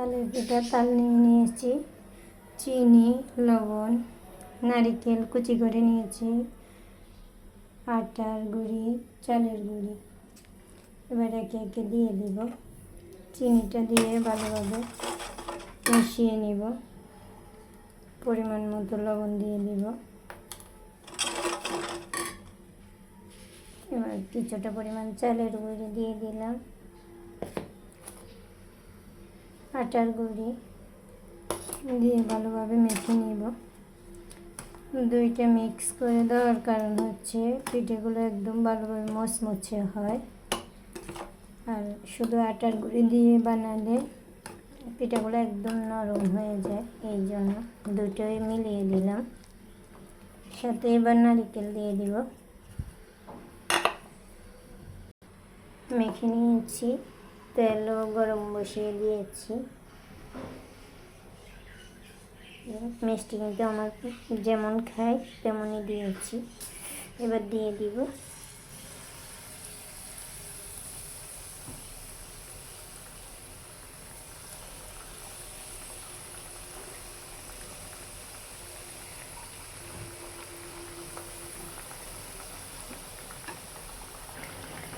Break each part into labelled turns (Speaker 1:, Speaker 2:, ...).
Speaker 1: তালের পিঠা তাল নিয়ে নিয়েছি, চিনি, লবণ, নারিকেল কুচি করে নিয়েছি, আটার গুঁড়ি, চালের গুঁড়ি। এবার একে একে দিয়ে দিব। চিনিটা দিয়ে ভালোভাবে মিশিয়ে নিব। পরিমাণ মতো লবণ দিয়ে দিব। এবার কিছুটা পরিমাণ চালের গুঁড়ি দিয়ে দিলাম, আটার গুঁড়ি দিয়ে ভালোভাবে মেখে নিব। দুইটা মিক্স করে দেওয়ার কারণ হচ্ছে পিঠেগুলো একদম ভালোভাবে মচমচে হয়। আর শুধু আটার গুঁড়ি দিয়ে বানালে পিঠাগুলো একদম নরম হয়ে যায়, এই জন্য দুটোই মিলিয়ে দিলাম। সাথে এবার নারকেল দিয়ে দিব। মেখে নিয়েছি, তেলও গরম বসিয়ে দিয়েছি। মিষ্টি কিন্তু আমার যেমন খাই তেমনই দিয়েছি। এবার দিয়ে দিব।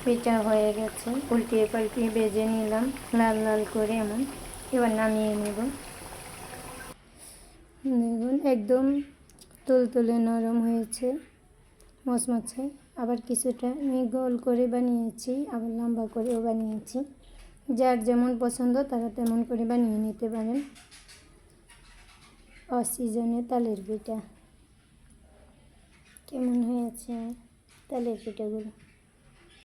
Speaker 1: পিঠা হয়ে গেছে, উল্টিয়ে পাল্টিয়ে ভেজে নিলাম লাল লাল করে এমন। এবার নামিয়ে নেব। দেখুন একদম তুলতুলে নরম হয়েছে, মচমচে। আবার কিছুটা আমি গোল করে বানিয়েছি, আবার লম্বা করেও বানিয়েছি। যার যেমন পছন্দ তারা তেমন করে বানিয়ে নিতে পারেন। অসিজনে তালের পিঠা কেমন হয়েছে তালের পিঠাগুলো।